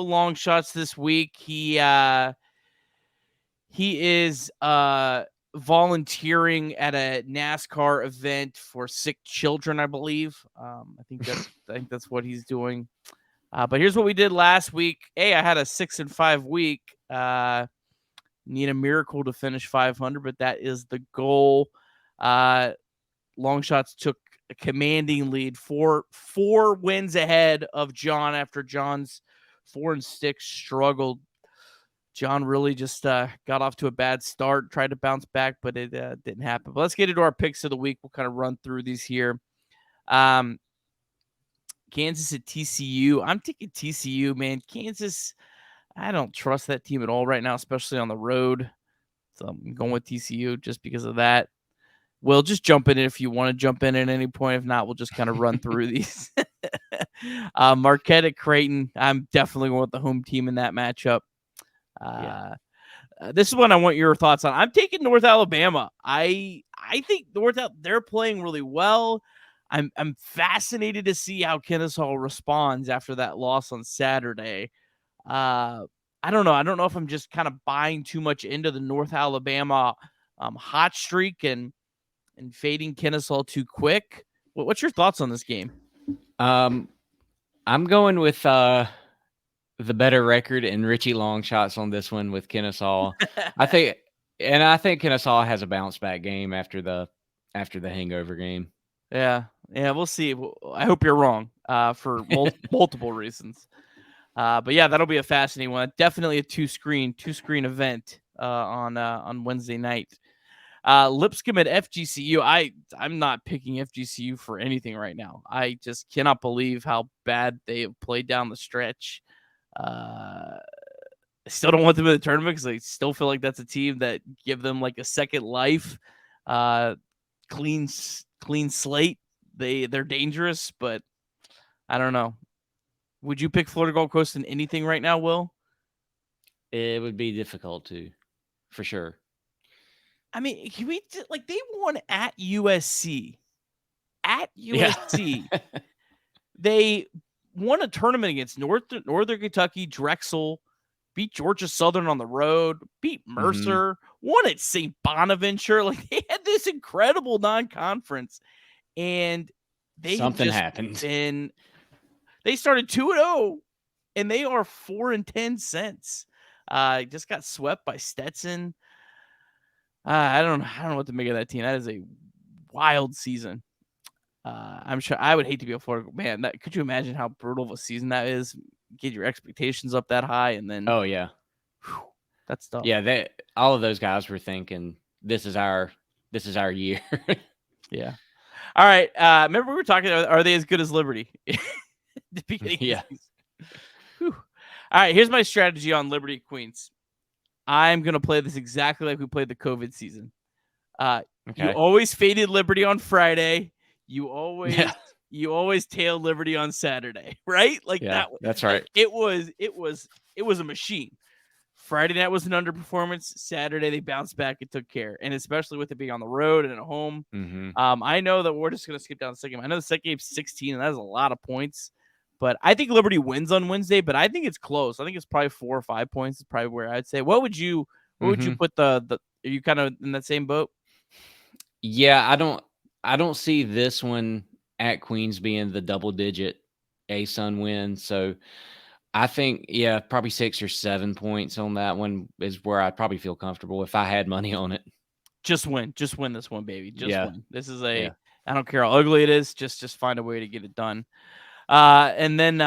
long shots this week. He is volunteering at a NASCAR event for sick children, I believe. I think that's what he's doing. But here's what we did last week. Hey, I had a 6-5 week. Need a miracle to finish 500, but that is the goal. Long shots took a commanding lead, four wins ahead of John after John's 4 and 6 struggled. John really just got off to a bad start, tried to bounce back, but it didn't happen. But let's get into our picks of the week. We'll kind of run through these here. Kansas at TCU. I'm taking TCU, man. Kansas, I don't trust that team at all right now, especially on the road. So I'm going with TCU just because of that. Will, just jump in if you want to jump in at any point. If not, we'll just kind of run through these. Marquette at Creighton. I'm definitely going with the home team in that matchup. This is one I want your thoughts on. I'm taking North Alabama. I think they're playing really well. I'm fascinated to see how Kennesaw responds after that loss on Saturday. I don't know. I don't know if I'm just kind of buying too much into the North Alabama hot streak and fading Kennesaw too quick. What's your thoughts on this game? I'm going with the better record and Richie long shots on this one with Kennesaw. I think Kennesaw has a bounce back game after the hangover game. Yeah, we'll see. I hope you're wrong for multiple reasons. But yeah, that'll be a fascinating one. Definitely a two screen event on Wednesday night. Lipscomb at FGCU. I'm not picking FGCU for anything right now. I just cannot believe how bad they have played down the stretch. I still don't want them in the tournament because I still feel like that's a team that give them like a second life. Clean slate. They're dangerous, but I don't know. Would you pick Florida Gulf Coast in anything right now, Will? It would be difficult to, for sure. I mean, they won at USC. At USC, yeah. They won a tournament against Northern Kentucky, Drexel, beat Georgia Southern on the road, beat Mercer, won at St. Bonaventure. Like, they had this incredible non-conference, and something happened. And they started 2-0, and they are 4-10 since. Just got swept by Stetson. I don't know what to make of that team. That is a wild season. I'm sure I would hate to be a Florida man. Could you imagine how brutal of a season that is? Get your expectations up that high, and then yeah, that's tough. Yeah, all of those guys were thinking this is our year. Yeah. All right. Remember we were talking. Are they as good as Liberty? The beginning. Yeah. All right. Here's my strategy on Liberty Queens. I'm gonna play this exactly like we played the COVID season. Okay. You always faded Liberty on Friday. You always tailed Liberty on Saturday, right? Like that. That's right. It was a machine. Friday night was an underperformance. Saturday they bounced back and took care, and especially with it being on the road and at home. I know that we're just gonna skip down the second game. I know the second game's 16, and that's a lot of points. But I think Liberty wins on Wednesday, but I think it's close. I think it's probably 4 or 5 points is probably where I'd say. What would you put the are you kind of in that same boat? Yeah, I don't see this one at Queens being the double-digit ASUN win. So I think, probably 6 or 7 points on that one is where I'd probably feel comfortable if I had money on it. Just win this one, baby. Win. This is I don't care how ugly it is. Just find a way to get it done. And then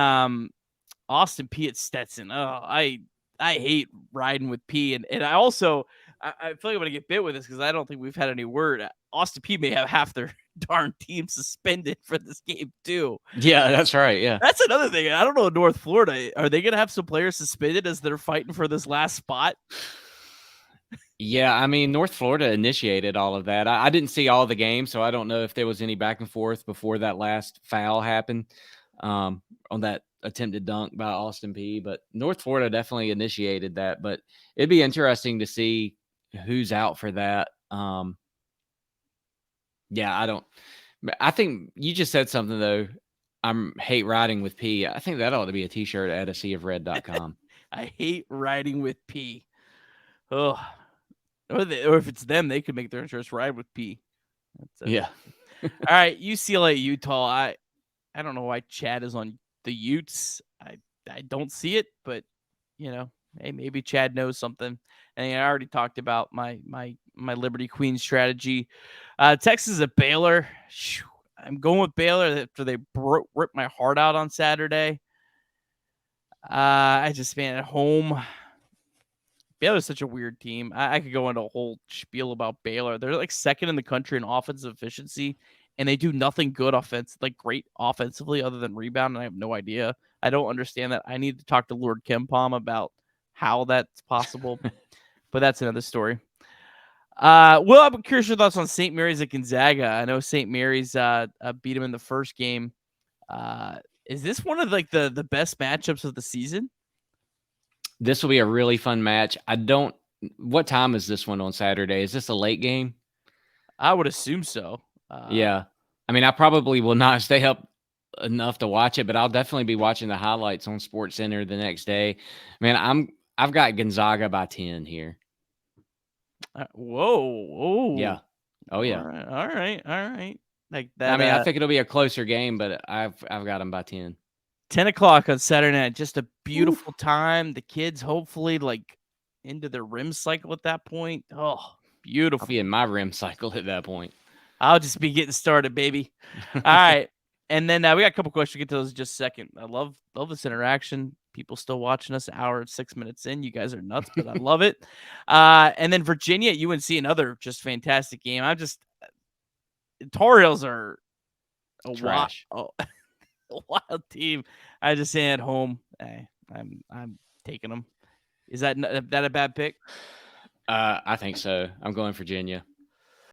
Austin P at Stetson. Oh, I hate riding with P, and I also I feel like I'm gonna get bit with this because I don't think we've had any word. Austin P may have half their darn team suspended for this game too. Yeah, that's right. Yeah, that's another thing. I don't know. North Florida, are they gonna have some players suspended as they're fighting for this last spot? Yeah, I mean, North Florida initiated all of that. I didn't see all the game, so I don't know if there was any back and forth before that last foul happened on that attempted dunk by Austin P. But North Florida definitely initiated that. But it'd be interesting to see who's out for that. I think you just said something, though. I'm hate riding with P. I think that ought to be a T-shirt at aseaofred.com. I hate riding with P. Oh, or if it's them, they could make their insurance ride with P. That's Yeah. all right. UCLA, Utah. I don't know why Chad is on the Utes. I don't see it, but hey, maybe Chad knows something. And I already talked about my Liberty Queen strategy. Texas at Baylor. I'm going with Baylor after they ripped my heart out on Saturday. I just at home. Baylor's such a weird team. I could go into a whole spiel about Baylor. They're like second in the country in offensive efficiency, and they do nothing good great offensively other than rebound. And I have no idea. I don't understand that. I need to talk to Lord Kempom about how that's possible, but that's another story. Will, I'm curious your thoughts on St. Mary's at Gonzaga. I know St. Mary's beat him in the first game. Is this one of the best matchups of the season? This will be a really fun match. What time is this one on Saturday? Is this a late game? I would assume so. Yeah. I mean, I probably will not stay up enough to watch it, but I'll definitely be watching the highlights on Sports Center the next day. Man, I've got Gonzaga by 10 here. Whoa. Yeah. Oh yeah. All right. Like that. I mean, I think it'll be a closer game, but I've got them by 10. 10 o'clock on Saturday night. Just a beautiful time. The kids hopefully into their REM cycle at that point. Oh, beautiful. I'll be in my REM cycle at that point. I'll just be getting started, baby. All right. And then we got a couple questions. We'll get to those in just a second. I love this interaction. People still watching us an hour and 6 minutes in. You guys are nuts, but I love it. And then Virginia, UNC, another just fantastic game. Tar Heels are a trash. A wild team. I just say at home. I'm taking them. Is that a bad pick? I think so. I'm going Virginia.